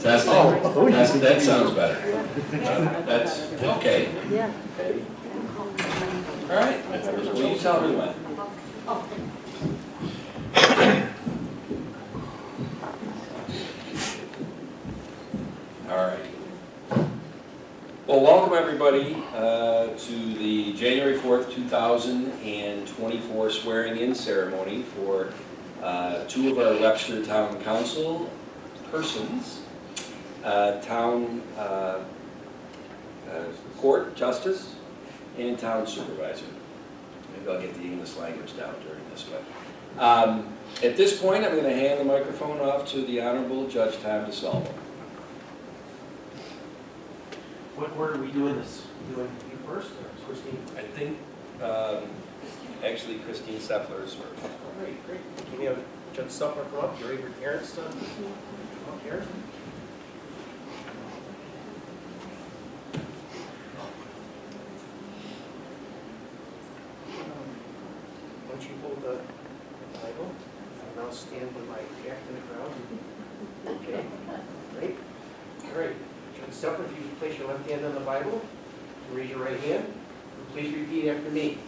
Testing. Oh, Testing. That sounds better. That's okay. Yeah. All right. Will you tell me when? All right. Well, welcome everybody to the January 4th, 2024 swearing-in ceremony for two of our Webster Town Council persons, Town Court Justice, and Town Supervisor. Maybe I'll get the English language down during this one. At this point, I'm going to hand the microphone off to the Honorable Judge Tom DeSalvo. what order are we doing this? Doing you first or Christine? I think, actually, Christine Seppler is first. All right, great. Can we have Judge Sutler come up? Your favorite parents come up here. Why don't you hold the Bible? I'll now stand with my back to the crowd. Okay, great. All right. Judge Sutler, if you would place your left hand on the Bible, and raise your right hand, and please repeat after me.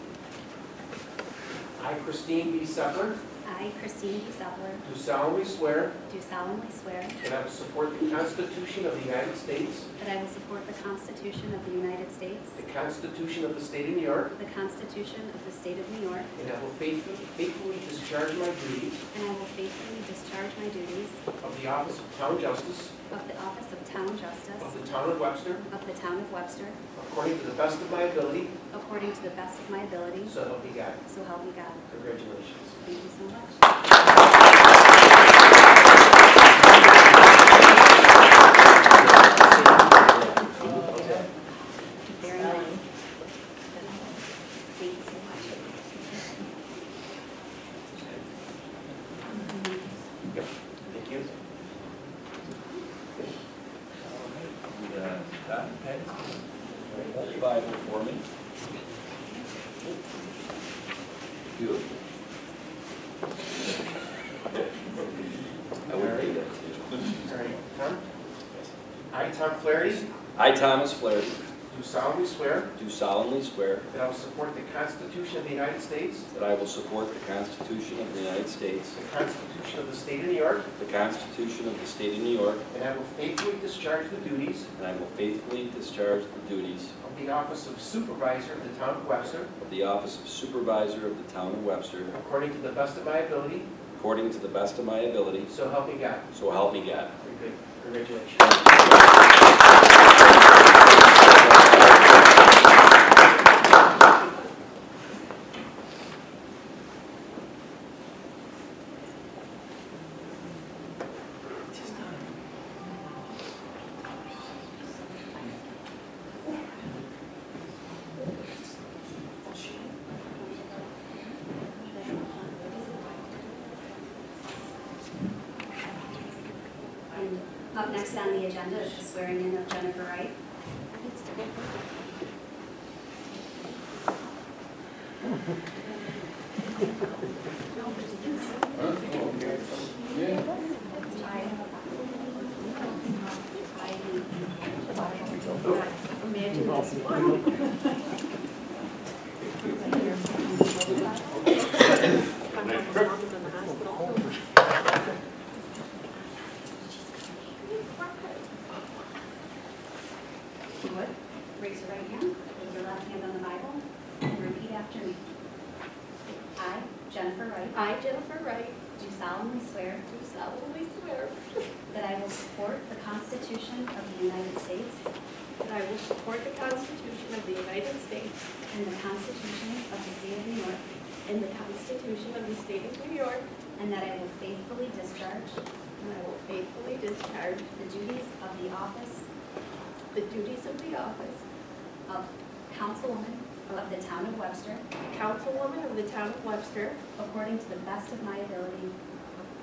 I, Christine B. Seppler, I, Christine B. Webster, do solemnly swear do solemnly swear that I will support the Constitution of the United States, that I will support the Constitution of the United States, the Constitution of the State of New York, the Constitution of the State of New York, and I will faithfully discharge my duties and I will faithfully discharge my duties of the office of Town Justice of the office of Town of Justice the Town of Webster of the Town of Webster according to the best of my ability, according to the best of my ability, so help me God. so help me God. Congratulations. Thank you so much. Very nice. Thank you so much. Yep. Thank you. Hold your Bible for me. Beautiful. I would do that too. All right, Tom? I, Tom Flaherty, I, Thomas Flaherty, do solemnly swear do solemnly swear that I will support the Constitution of the United States, that I will support the Constitution of the United States, the Constitution of the State of New York, the Constitution of the State of New York, and I will faithfully discharge the duties and I will faithfully discharge the duties of the office of Supervisor of the Town of Webster of the office of Supervisor of the Town of Webster according to the best of my ability, according to the best of my ability, so help me God. so help me God. Very good. Congratulations. And up next on the agenda is the swearing in of Jennifer Wright. Imagine this. If you would, raise your right hand, put your left hand on the Bible, and repeat after me. I, Jennifer Wright, I, Jennifer Wright, do solemnly swear do solemnly swear that I will support the Constitution of the United States that I will support the Constitution of the United States and the Constitution of the State of New York, and the Constitution of the State of New York, and that I will faithfully discharge and I will faithfully discharge the duties of the office the duties of the office of Councilwoman of the Town of Webster of Councilwoman of the Town of Webster according to the best of my ability,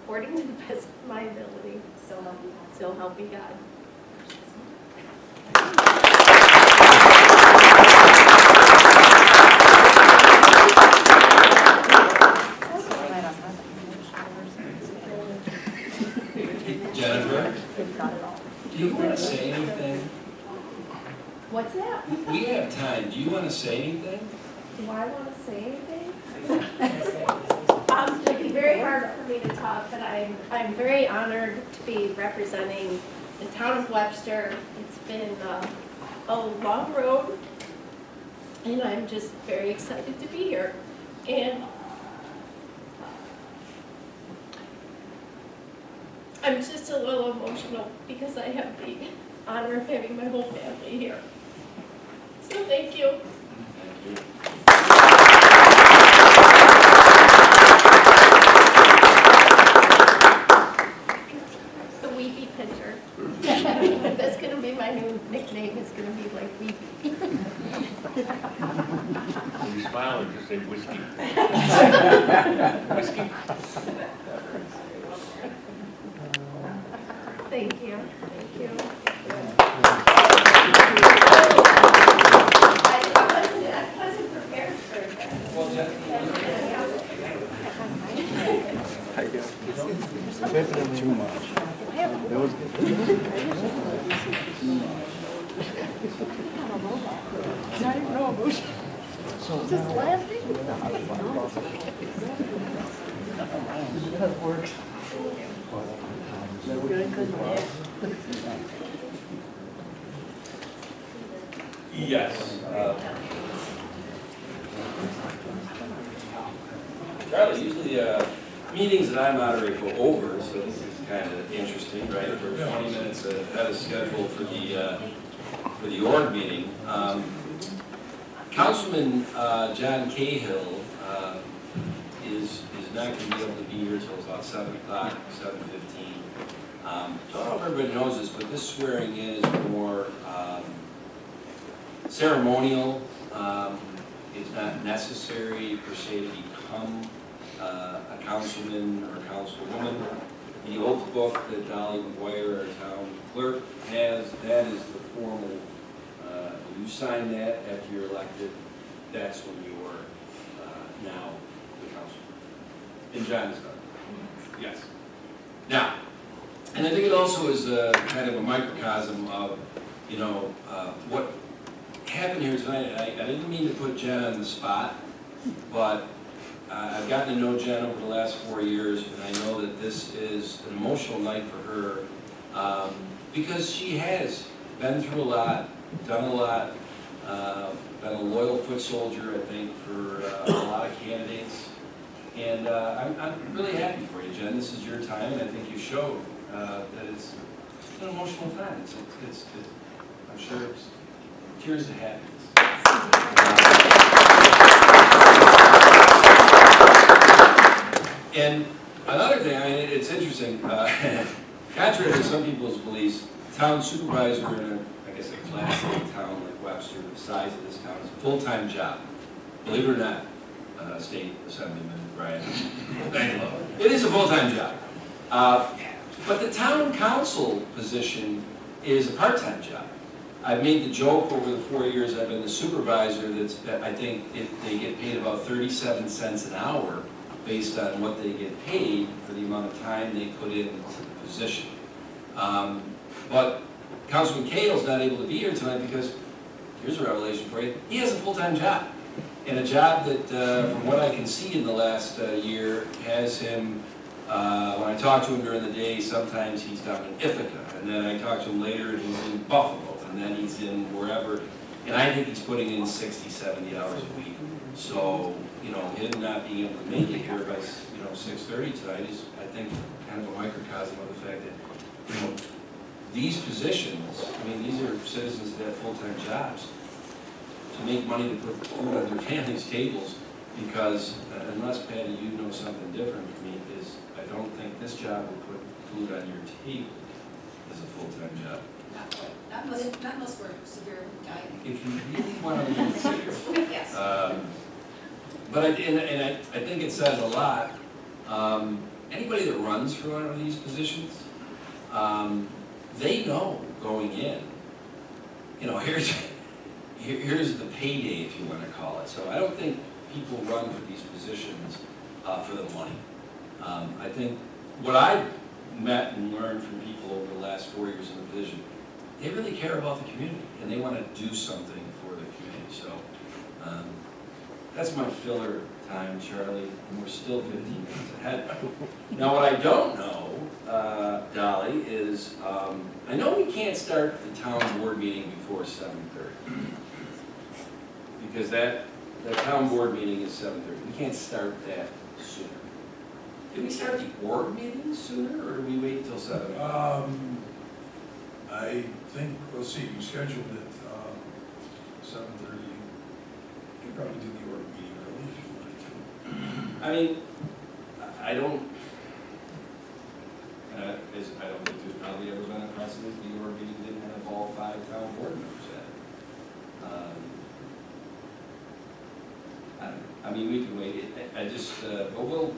according to the best of my ability, so help me God. so help me God. We have time. Do you want to say anything? Do I want to say anything? It'd be very hard for me to talk, but I'm very honored to be representing the town of Webster. It's been a long road, and I'm just very excited to be here. And I'm just a little emotional because I have the honor of having my whole family here. So thank you. Thank you. The Weepy Pincher. That's gonna be my new nickname, is gonna be like Weepy. When you smile or just say whiskey? Whiskey? Thank you, thank you. I wasn't prepared for that. Well, Jeff, Too much. That was yes. Charlie, usually meetings that I moderate go over, so this is kind of interesting, right? We're 20 minutes ahead of schedule for the org meeting. Councilman John Cahill is not going to be able to be here until about 7 o'clock, 7:15. Don't know if everybody knows this, but this swearing in is more ceremonial. It's not necessary per se to become a councilman or councilwoman. The oath book that Dolly McGuire, our town clerk, has, that is the formal, you sign that after you're elected, that's when you are now the councilman. And John is done. Yes. Now, and I think it also is kind of a microcosm of, you know, what happened here tonight. I didn't mean to put Jen on the spot, but I've gotten to know Jen over the last 4 years, and I know that this is an emotional night for her because she has been through a lot, done a lot, been a loyal foot soldier, I think, for a lot of candidates. And I'm really happy for you, Jen. This is your time, and I think you showed that it's an emotional time. It's I'm sure it's tears of happiness. And another thing, I mean, it's interesting. Contrary to some people's beliefs, town supervisor in I guess a class A town like Webster, the size of this town, is a full-time job. Believe it or not, State Assemblyman Brian. Thank you. It is a full-time job. But the town council position is a part-time job. I've made the joke over the 4 years I've been the supervisor that I think they get paid about 37 cents an hour based on what they get paid for the amount of time they put into the position. But Councilman Cahill's not able to be here tonight because, here's a revelation for you, he has a full-time job. And a job that, from what I can see in the last year, has him, when I talk to him during the day, sometimes he's down in Ithaca, and then I talk to him later and he's in Buffalo, and then he's in wherever. And I think he's putting in 60, 70 hours a week. So, you know, him not being able to make it here by, 6:30 tonight is, I think, kind of a microcosm of the fact that, these positions, I mean, these are citizens that have full-time jobs, to make money to put food on their families' tables, because unless, Patty, you know something different from me, is I don't think this job will put food on your table as a full-time job. Not unless we're severe dieting. If you really want to be serious. Yes. But I think it says a lot. Anybody that runs for one of these positions, they know going in, here's the payday, if you want to call it. So I don't think people run for these positions for the money. I think what I've met and learned from people over the last 4 years in the position, they really care about the community and they want to do something for the committee. So that's my filler time, Charlie, and we're still 15 minutes ahead. Now, what I don't know, Dolly, is I know we can't start the town board meeting before 7:30 because that town board meeting is 7:30. We can't start that sooner. Can we start the org meeting sooner, or do we wait until 7? I think, we'll see, you scheduled it 7:30. You could probably do the org meeting early if you wanted to. I mean, I don't think there's probably ever been a precedent the org meeting didn't have all 5 town board members at it. I don't know. I mean, we can wait. I just, but we'll.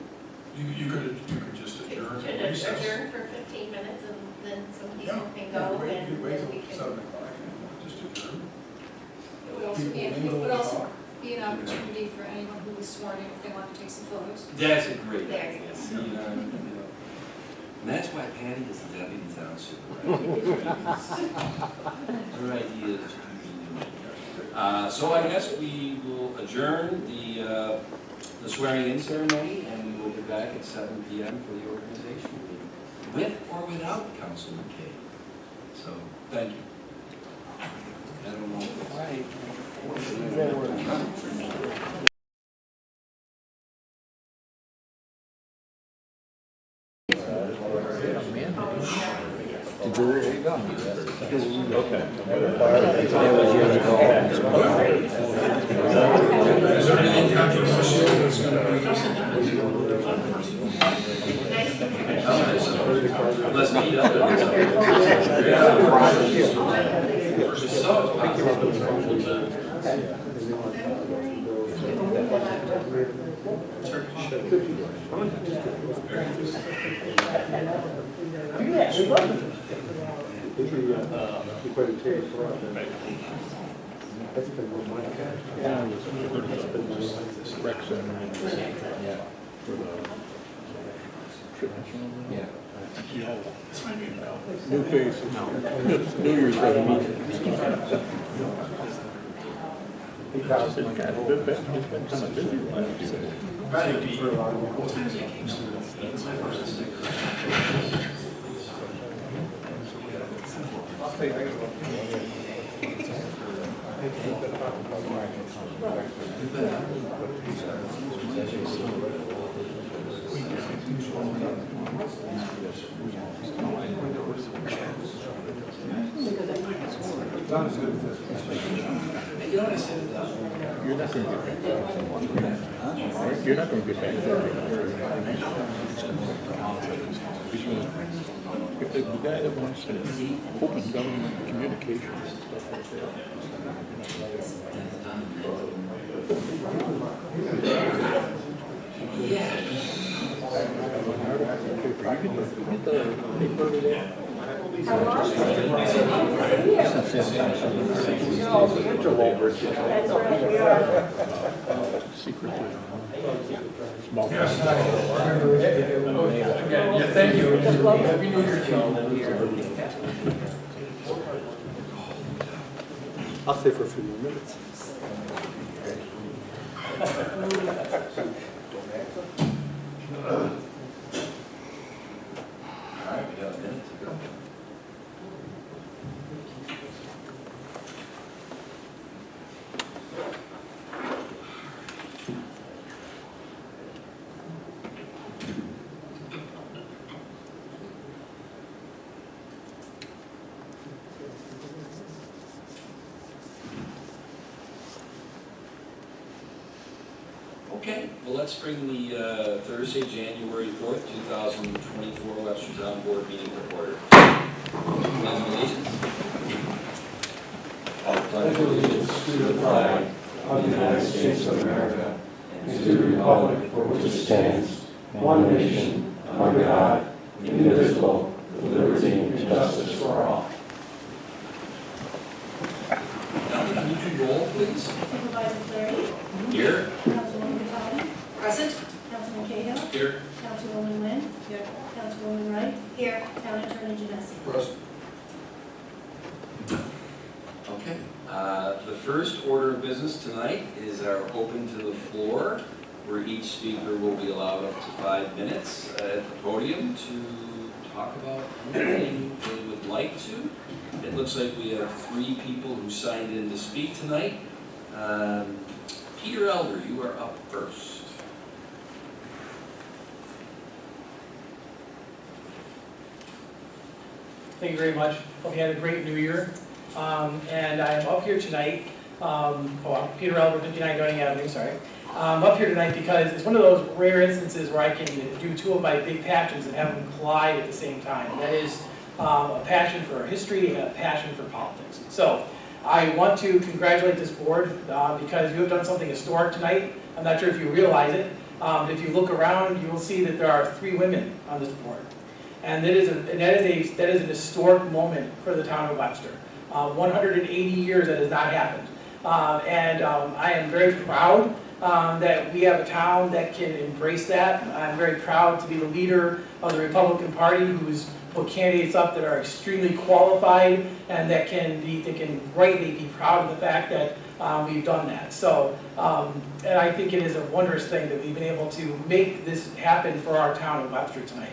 You could just adjourn Could or recess. adjourn for 15 minutes and then some Yeah. people can Yeah, go wait, and you wait then we till can. 7 o'clock and just adjourn. It would also be, it would also be an opportunity for anyone who was sworn in if they want to take some photos. That's a great There idea. you go. See, you know, and that's why Patty is the deputy town supervisor. Her idea is usually so I guess we will adjourn the swearing in ceremony, and we will be back at 7 p.m. for the organization meeting, with or without Councilman Kay. So, thank you. I don't know. Is there anything controversial that's going to be? Let's meet up. New face. New Year's resolution. It's been kind of busy last few days. You're not going to get back. You're not going to get back. If the guy that wants to open government communications and stuff like secretly. Small. Yeah, thank you. Happy New Year to you. I'll stay for a few more minutes. All right, we got a minute to go. Okay, well, let's bring the Thursday, January 4th, 2024 Webster Town Board meeting to order. Pledge of allegiance. I pledge allegiance to the flag of the United States of America and to the republic for which it stands, one nation, under God, indivisible, with liberty and justice for all. Now, can you do roll, please? Supervisor Fleury, Here. Councilwoman Catani, Present? Councilman Cahill, Here. Councilwoman Wynn, Councilwoman Wright, Here. Town Attorney Genesi. Present. Okay. The first order of business tonight is our open to the floor, where each speaker will be allowed up to 5 minutes at the podium to talk about anything they would like to. It looks like we have 3 people who signed in to speak tonight. Peter Elder, you are up first. Thank you very much. Hope you had a great new year. And I'm up here tonight, I'm Peter Elder, 59 Gunning Avenue, sorry. I'm up here tonight because it's one of those rare instances where I can do 2 of my big passions and have them collide at the same time. And that is a passion for history and a passion for politics. So I want to congratulate this board because you have done something historic tonight. I'm not sure if you realize it. If you look around, you will see that there are 3 women on this board. And that is an historic moment for the town of Webster. 180 years that has not happened. I am very proud that we have a town that can embrace that. I'm very proud to be the leader of the Republican Party who's put candidates up that are extremely qualified and that can rightly be proud of the fact that we've done that. So, and I think it is a wondrous thing that we've been able to make this happen for our town of Webster tonight.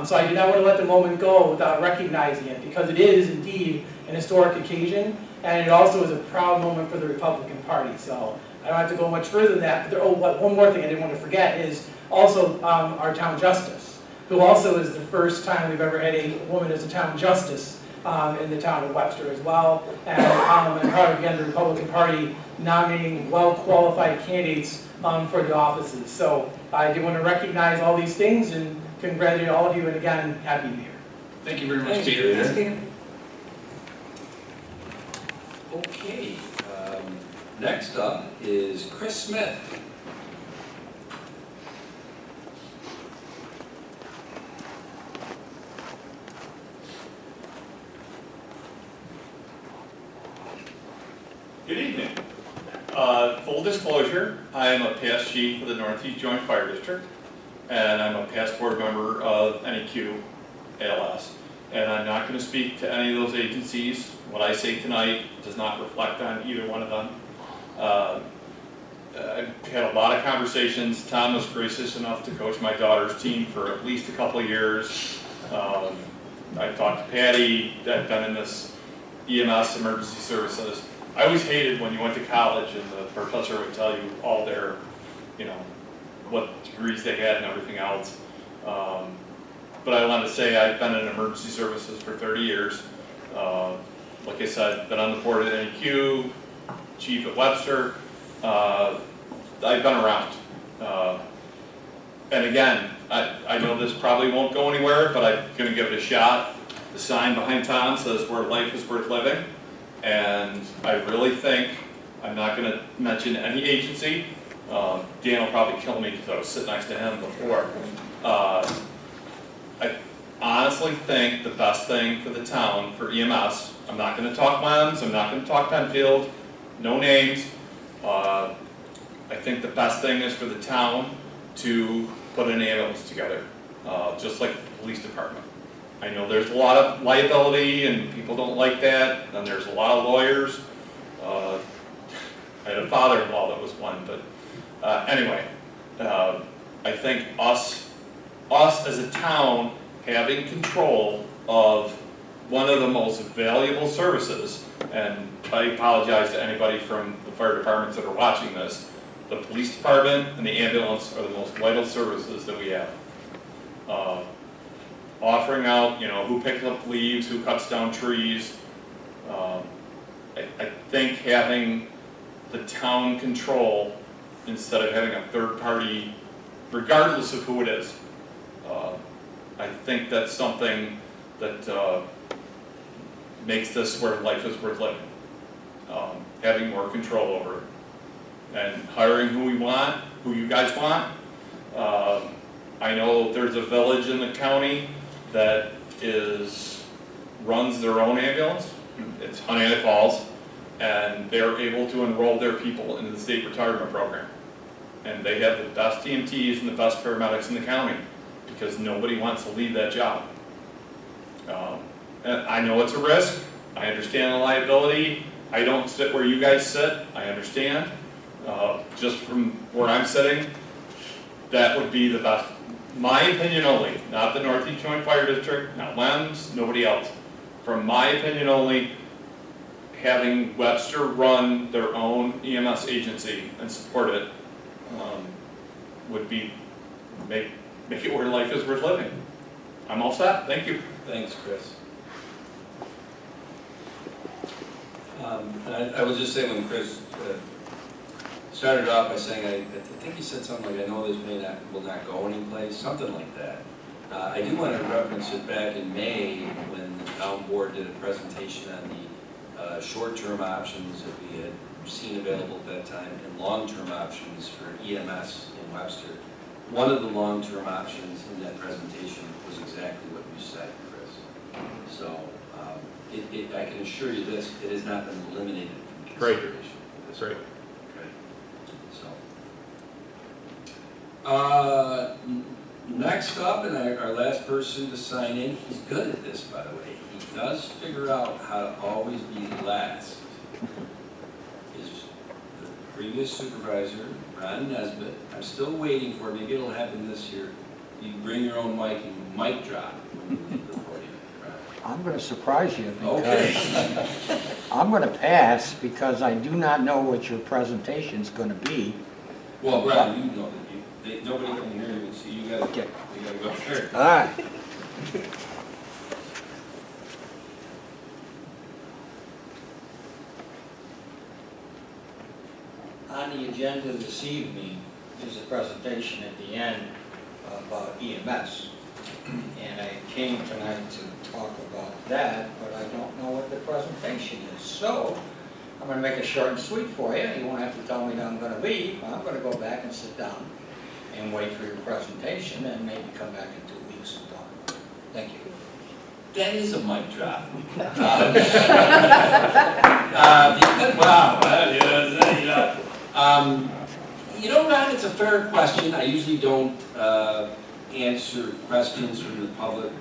So I do not want to let the moment go without recognizing it, because it is indeed an historic occasion, and it also is a proud moment for the Republican Party. So I don't have to go much further than that, but one more thing I didn't want to forget is also our town justice, who also is the first time we've ever had a woman as a town justice in the town of Webster as well. And I'm proud again the Republican Party nominating well-qualified candidates for the offices. So I do want to recognize all these things and congratulate all of you, and again, Happy New Year. Thank you very much, Peter. Okay, next up is Chris Smith. Good evening. Full disclosure, I am a past chief of the Northeast Joint Fire District, and I'm a past board member of NEQ ALS. And I'm not going to speak to any of those agencies. What I say tonight does not reflect on either one of them. I've had a lot of conversations. Tom was gracious enough to coach my daughter's team for at least a couple of years. I've talked to Patty. I've been in this EMS, emergency services. I always hated when you went to college and the professor would tell you all their, what degrees they had and everything else. But I want to say I've been in emergency services for 30 years. Like I said, been on the board at NEQ, chief at Webster. I've been around. And again, I know this probably won't go anywhere, but I'm going to give it a shot. The sign behind Tom says where life is worth living. And I really think, I'm not going to mention any agency. Dan will probably kill me because I was sitting next to him before. I honestly think the best thing for the town, for EMS, I'm not going to talk Mons, I'm not going to talk Penfield, no names. I think the best thing is for the town to put an ambulance together, just like the police department. I know there's a lot of liability and people don't like that, and there's a lot of lawyers. I had a father-in-law that was one, but anyway, I think us as a town having control of one of the most valuable services, and I apologize to anybody from the fire departments that are watching this, the police department and the ambulance are the most vital services that we have. Offering out, who picks up leaves, who cuts down trees. I think having the town control instead of having a third party, regardless of who it is. I think that's something that makes this where life is worth living. Having more control over it. And hiring who we want, who you guys want. I know there's a village in the county that runs their own ambulance. It's Honeyett Falls, and they're able to enroll their people into the state retirement program. And they have the best EMTs and the best paramedics in the county because nobody wants to leave that job. And I know it's a risk. I understand the liability. I don't sit where you guys sit, I understand. Just from where I'm sitting, that would be the best, my opinion only, not the Northeast Joint Fire District, not WEMS, nobody else. From my opinion only, having Webster run their own EMS agency and support it would be, make it where life is worth living. I'm all set, thank you. Thanks, Chris. And I will just say when Chris started off by saying, I think he said something like, I know this will not go anyplace, something like that. I do want to reference it back in May when the town board did a presentation on the short-term options that we had seen available at that time and long-term options for EMS in Webster. One of the long-term options in that presentation was exactly what you said, Chris. So I can assure you this, it has not been eliminated from Great. consideration. That's right. Next up, and our last person to sign in, he's good at this, by the way. He does figure out how to always be last. Is the previous supervisor, Ron Nesbitt. I'm still waiting for it. Maybe it'll happen this year. You bring your own mic and mic drop when you leave the podium. I'm going to surprise you Okay. because I'm going to pass because I do not know what your presentation's going to be. Well, Brian, you know that nobody can hear you, so you gotta go third. All right. On the agenda this evening is a presentation at the end about EMS. And I came tonight to talk about that, but I don't know what the presentation is. So I'm going to make it short and sweet for you. You won't have to tell me that I'm going to leave. I'm going to go back and sit down and wait for your presentation and maybe come back in 2 weeks and talk about it. Thank you. That is a mic drop. Wow. You know, Ron, it's a fair question. I usually don't answer questions from the public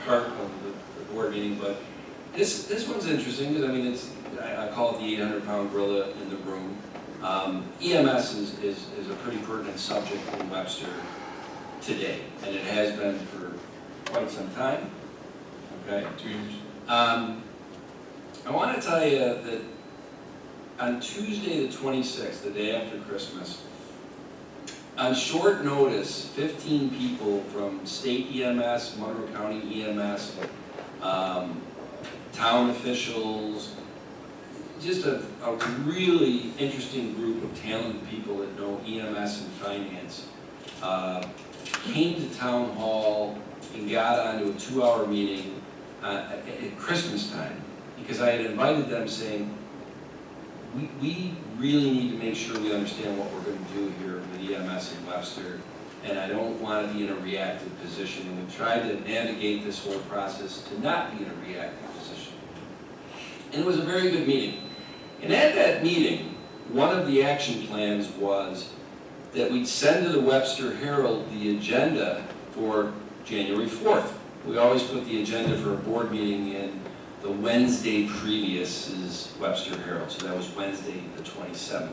part of the board meeting, but this one's interesting because I mean I call it the 800-pound gorilla in the room. EMS is a pretty pertinent subject in Webster today, and it has been for quite some time. Okay. 2 years. I want to tell you that on Tuesday the 26th, the day after Christmas, on short notice, 15 people from state EMS, Monroe County EMS, town officials, just a really interesting group of talented people that know EMS and finance, came to town hall and got onto a 2-hour meeting at Christmas time, because I had invited them saying, we really need to make sure we understand what we're going to do here with EMS in Webster, and I don't want to be in a reactive position, and we tried to navigate this whole process to not be in a reactive position. And it was a very good meeting. And at that meeting, one of the action plans was that we'd send to the Webster Herald the agenda for January 4th. We always put the agenda for a board meeting in the Wednesday previous is Webster Herald, so that was Wednesday the 27th.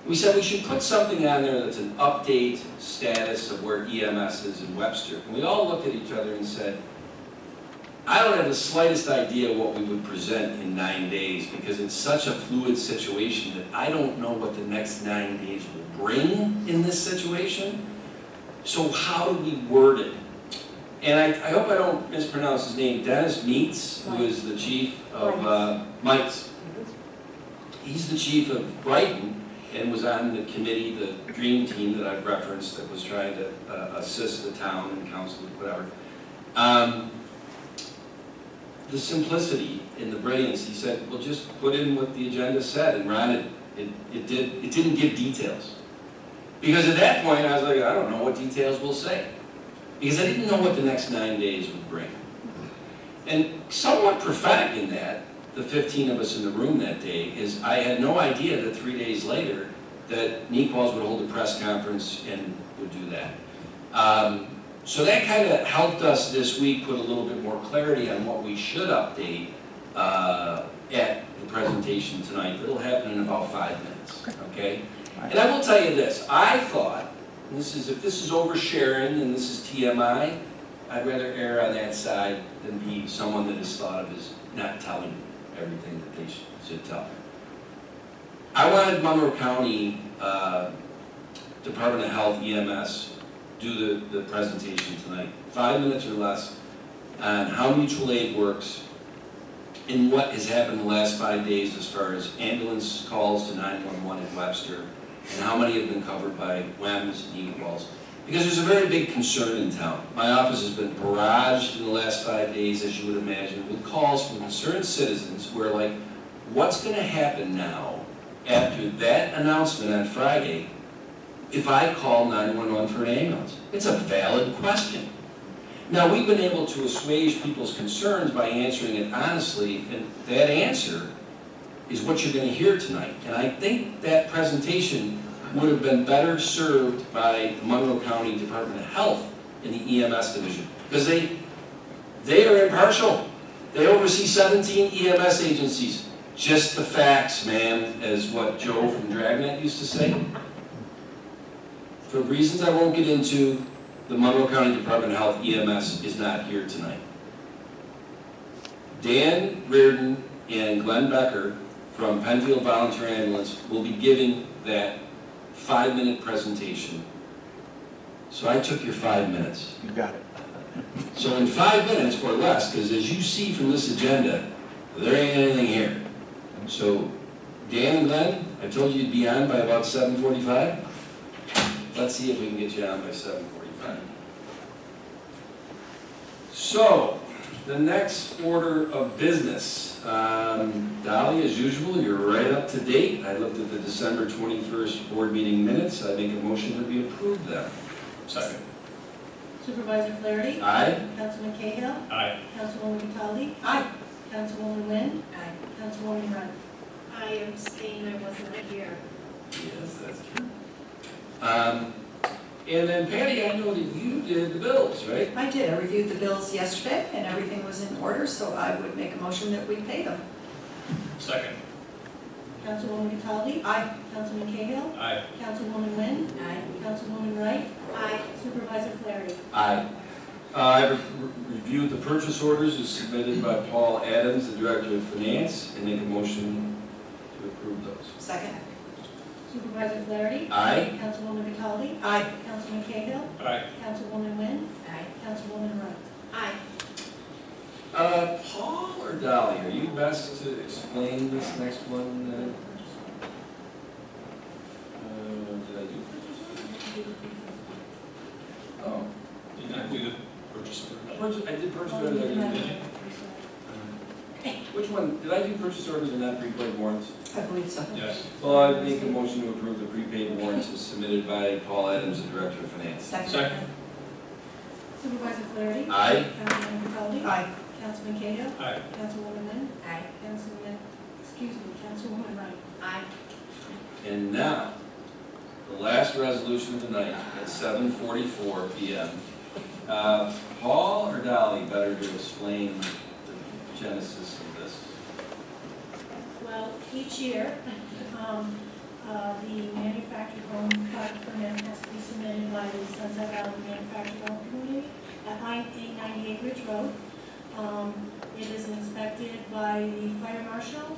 We said we should put something on there that's an update status of where EMS is in Webster. And we all looked at each other and said, I don't have the slightest idea what we would present in 9 days because it's such a fluid situation that I don't know what the next 9 days will bring in this situation. So how do we word it? And I hope I don't mispronounce his name, Dennis Meets, who is the chief of Mike's. He's the chief of Brighton and was on the committee, the dream team that I've referenced that was trying to assist the town and council, whatever. The simplicity and the brilliance, he said, well, just put in what the agenda said. And Ron, it didn't give details. Because at that point, I was like, I don't know what details we'll say. Because I didn't know what the next 9 days would bring. And somewhat prophetic in that, the 15 of us in the room that day, is I had no idea that 3 days later that Nequals would hold a press conference and would do that. So that kind of helped us this week put a little bit more clarity on what we should update at the presentation tonight that'll happen in about 5 minutes, okay? And I will tell you this, I thought, and if this is oversharing and this is TMI, I'd rather err on that side than be someone that is thought of as not telling everything that they should tell. I wanted Monroe County Department of Health, EMS, do the presentation tonight, 5 minutes or less, on how mutual aid works and what has happened the last 5 days as far as ambulance calls to 911 in Webster, and how many have been covered by WEMS and e-calls. Because there's a very big concern in town. My office has been barraged in the last 5 days, as you would imagine, with calls from concerned citizens who are like, what's gonna happen now after that announcement on Friday if I call 911 for an ambulance? It's a valid question. Now, we've been able to assuage people's concerns by answering it honestly, and that answer is what you're going to hear tonight. And I think that presentation would have been better served by the Monroe County Department of Health in the EMS division, because they are impartial. They oversee 17 EMS agencies. Just the facts, man, as what Joe from Dragnet used to say. For reasons I won't get into, the Monroe County Department of Health EMS is not here tonight. Dan Reardon and Glenn Becker from Penfield Volunteer Ambulance will be giving that 5-minute presentation. So I took your 5 minutes. You got it. So in 5 minutes or less, because as you see from this agenda, there ain't anything here. So Dan and Glenn, I told you you'd be on by about 7:45. Let's see if we can get you on by 7:45. So, the next order of business. Dolly, as usual, you're right up to date. I looked at the December 21st board meeting minutes. I make a motion that we approve them. Second. Supervisor Flaherty? Aye? Councilman Cahill? Aye. Councilwoman Cataldi? Aye. Councilwoman Wynn? Aye. Councilwoman Run? I abstain, I wasn't here. Yes, that's true. And then Patty, I know that you did the bills, right? I did. I reviewed the bills yesterday, and everything was in order, so I would make a motion that we pay them. Second. Councilwoman Cataldi? Aye. Councilman Cahill? Aye. Councilwoman Wynn? Aye. Councilwoman Wright? Aye. Supervisor Flaherty? Aye. I've reviewed the purchase orders as submitted by Paul Adams, the Director of Finance, and make a motion to approve those. Second. Supervisor Flaherty? Aye? Councilwoman Cataldi? Aye. Councilman Cahill? Aye. Councilwoman Wynn? Aye. Councilwoman Wright? Aye. Paul or Dolly, are you best to explain this next one? Did I do purchase orders? Oh. Did I do the purchase order? I did purchase orders. I didn't. Which one? Did I do purchase orders and not prepaid warrants? I believe so. Yes. Well, I make a motion to approve the prepaid warrants as submitted by Paul Adams, the Director of Finance. Second. Supervisor Flaherty? Aye? Councilwoman Cataldi? Aye. Councilman Cahill? Aye. Councilwoman Wynn? Aye. Councilwoman Wright? Aye. And now, the last resolution of the night at 7:44 p.m. Paul or Dolly better to explain the genesis of this? Well, each year, the manufactured home park permit has to be submitted by the Sunset Valley Manufactured Home Community at 898 Ridge Road. It is inspected by the fire marshal.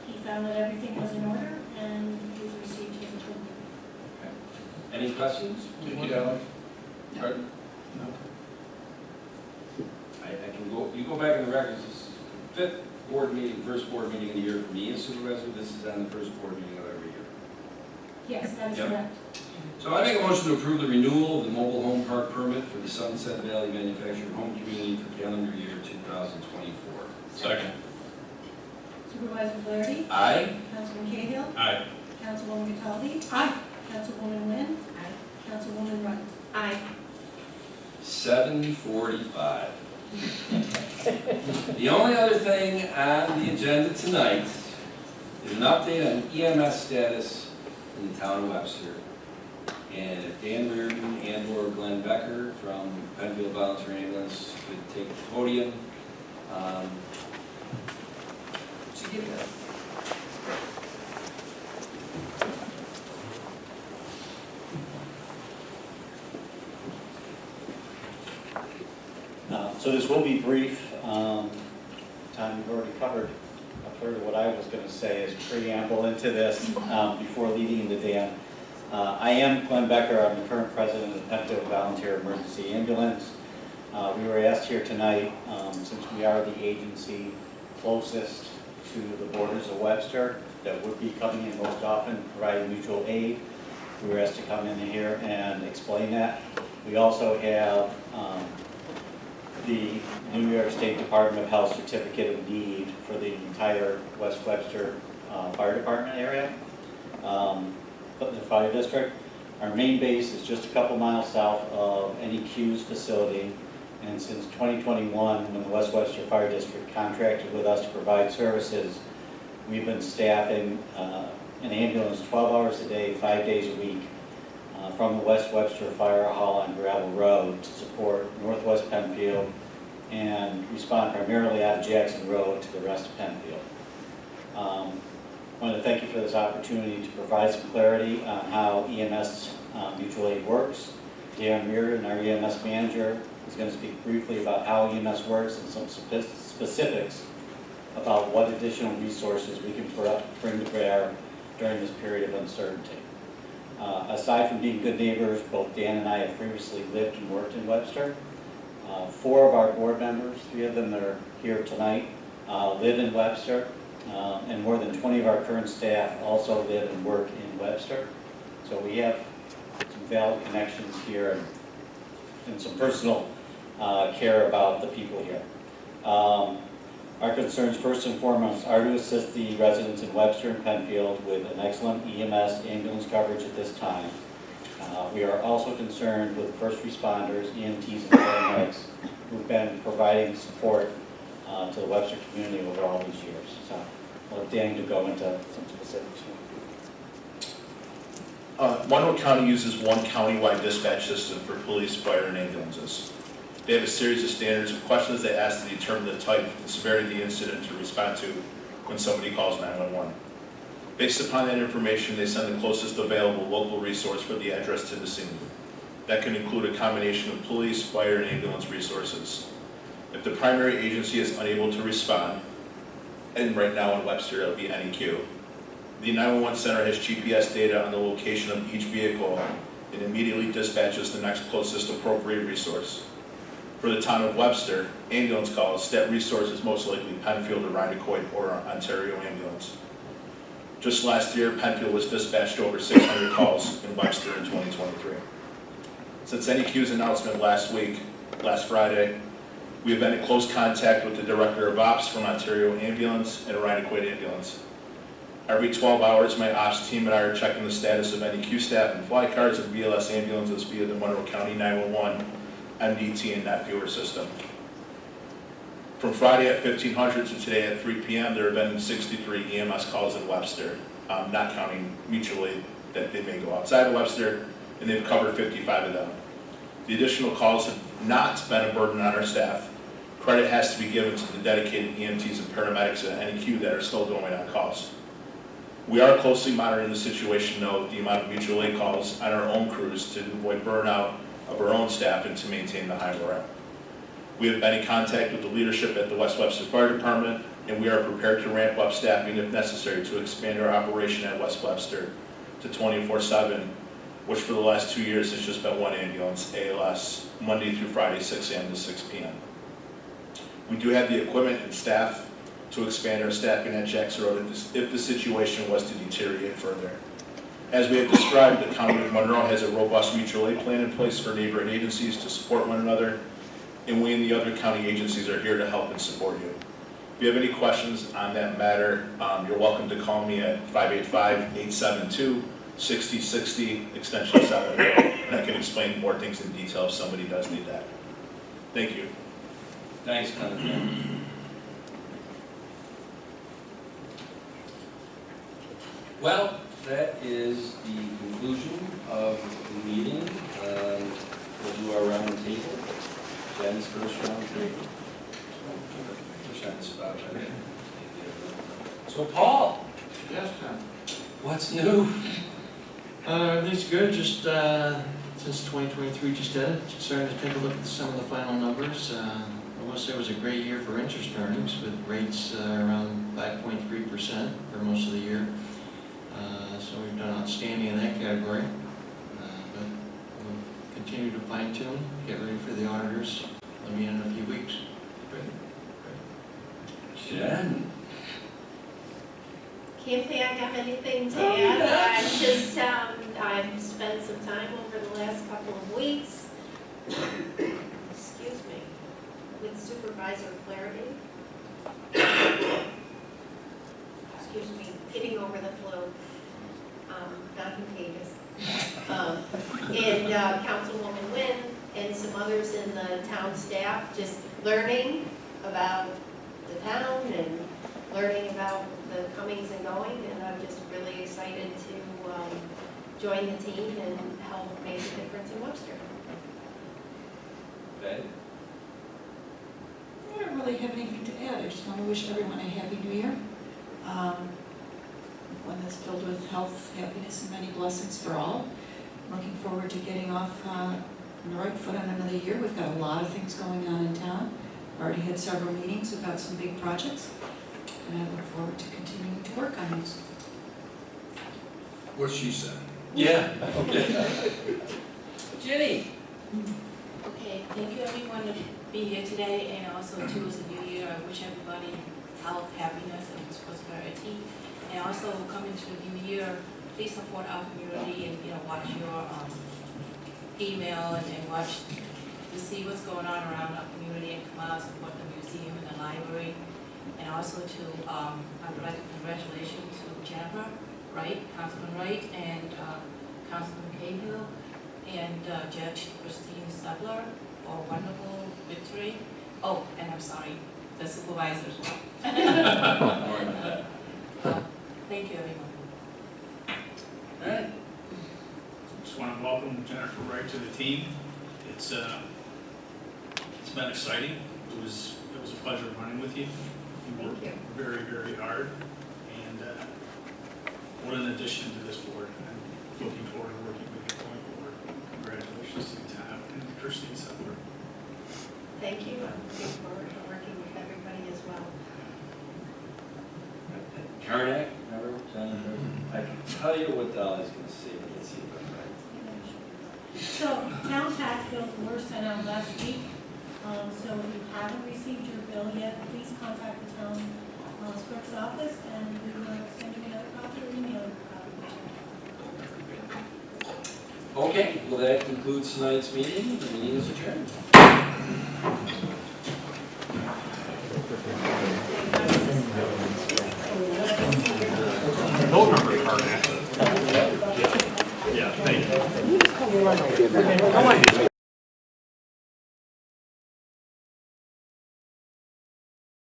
He found that everything was in order, and he's received his approval. Any questions? Thank you, Dolly. Pardon? No. I can go, you go back in the records, this is the fifth board meeting, first board meeting of the year for me as supervisor. This is on the first board meeting of every year. Yes, that is Yep. correct. So I make a motion to approve the renewal of the mobile home park permit for the Sunset Valley Manufactured Home Community for calendar year 2024. Second. Supervisor Flaherty? Aye? Councilman Cahill? Aye. Councilwoman Cataldi? Aye. Councilwoman Wynn? Aye. Councilwoman Wright? Aye. 7:45. The only other thing on the agenda tonight is an update on EMS status in the town of Webster. And if Dan Reardon and/or Glenn Becker from Penfield Volunteer Ambulance could take the podium. So this will be brief. Tom, you've already covered a third of what I was going to say as preamble into this before leading into Dan. I am Glenn Becker. I'm the current president of the Penfield Volunteer Emergency Ambulance. We were asked here tonight, since we are the agency closest to the borders of Webster, that would be coming in most often, providing mutual aid. We were asked to come in here and explain that. We also have the New York State Department of Health Certificate of Need for the entire West Webster Fire Department area, the fire district. Our main base is just a couple miles south of NEQ's facility, and since 2021, when the West Webster Fire District contracted with us to provide services, we've been staffing an ambulance 12 hours a day, 5 days a week, from the West Webster Fire Hall on Gravel Road to support Northwest Penfield and respond primarily out of Jackson Road to the rest of Penfield. I want to thank you for this opportunity to provide some clarity on how EMS mutual aid works. Dan Reardon, our EMS manager, is going to speak briefly about how EMS works and some specifics about what additional resources we can bring to bear during this period of uncertainty. Aside from being good neighbors, both Dan and I have previously lived and worked in Webster. 4 of our board members, 3 of them that are here tonight, live in Webster, and more than 20 of our current staff also live and work in Webster. So we have some valid connections here and some personal care about the people here. Our concerns, first and foremost, are to assist the residents in Webster and Penfield with an excellent EMS ambulance coverage at this time. We are also concerned with first responders, EMTs, and paramedics who've been providing support to the Webster community over all these years. So I'll let Dan to go into some specifics. Monroe County uses one county-wide dispatch system for police, fire, and ambulances. They have a series of standards of questions they ask to determine the type and severity of the incident to respond to when somebody calls 911. Based upon that information, they send the closest available local resource for the address to the scene. That can include a combination of police, fire, and ambulance resources. If the primary agency is unable to respond, and right now in Webster it'll be NEQ, the 911 center has GPS data on the location of each vehicle and immediately dispatches the next closest appropriate resource. For the town of Webster, ambulance calls, that resource is most likely Penfield or Rhinelacoit or Ontario Ambulance. Just last year, Penfield was dispatched over 600 calls in Webster in 2023. Since NEQ's announcement last Friday, we have been in close contact with the Director of Ops from Ontario Ambulance and Rhinelacoit Ambulance. Every 12 hours, my ops team and I are checking the status of NEQ staff and fly cars and BLS ambulances via the Monroe County 911 MDT and net viewer system. From Friday at 1500 to today at 3 p.m., there have been 63 EMS calls in Webster, not counting mutual aid that they may go outside of Webster, and they've covered 55 of them. The additional calls have not been a burden on our staff. Credit has to be given to the dedicated EMTs and paramedics at NEQ that are still going on calls. We are closely monitoring the situation, though, the amount of mutual aid calls on our own crews to avoid burnout of our own staff and to maintain the high morale. We have been in contact with the leadership at the West Webster Fire Department, and we are prepared to ramp up staffing if necessary to expand our operation at West Webster to 24/7, which for the last 2 years has just been one ambulance, ALS, Monday through Friday, 6 a.m. to 6 p.m. We do have the equipment and staff to expand our staffing at Jackson Road if the situation was to deteriorate further. As we have described, the County of Monroe has a robust mutual aid plan in place for neighboring agencies to support one another, and we and the other county agencies are here to help and support you. If you have any questions on that matter, you're welcome to call me at 585-872-6060, extension 7, and I can explain more things in detail if somebody does need that. Thank you. Thanks, Congressman. Well, that is the conclusion of the meeting. We'll do our round table. Jen's first round table. Jen's spot, right? So Paul, Yes, Tom. what's new? Everything's good, just, since 2023 just ended, just starting to take a look at some of the final numbers. I will say it was a great year for interest earnings, with rates around 5.3% for most of the year. So we've done outstanding in that category. But we'll continue to fine tune, get ready for the auditors. They'll be in a few weeks. Jen? Can't say I have anything to add. I just, I've spent some time over the last couple of weeks, excuse me, with Supervisor Flaherty. Excuse me, getting over the flu, not contagious. And Councilwoman Wynn and some others in the town staff, just learning about the town and learning about the comings and going, and I'm just really excited to join the team and help make a difference in Webster. Okay. I don't really have anything to add. I just want to wish everyone a happy new year. One that's filled with health, happiness, and many blessings for all. Looking forward to getting off on the right foot on another year. We've got a lot of things going on in town. Already had several meetings about some big projects, and I look forward to continuing to work on these. What she said. Yeah, okay. Jenny? Okay, thank you everyone to be here today, and also too, it's a new year. I wish everybody health, happiness, and prosperity. And also coming to the new year, please support our community and watch your email and watch to see what's going on around our community and come out and support the museum and the library. And also to congratulations to Jennifer Wright, Councilman Wright, and Councilman Cahill, and Judge Christine Subler for a wonderful victory. Oh, and I'm sorry, the supervisors. Thank you, everyone. All right. Just want to welcome Jennifer Wright to the team. It's been exciting. It was a pleasure running with you. You worked very, very hard, and what an addition to this board. I'm looking forward to working with you going forward. Congratulations to the town and Christine Subler. Thank you. I'm looking forward to working with everybody as well. Karnak, remember, Jennifer? I can tell you what Dolly's gonna say, but let's see if I'm right. So town tax bills were sent out last week. So if you haven't received your bill yet, please contact the town clerk's office and we will send you another copy or email you a copy. Okay, well, that concludes tonight's meeting. The meeting is adjourned. Phone number card. Yeah, thank you.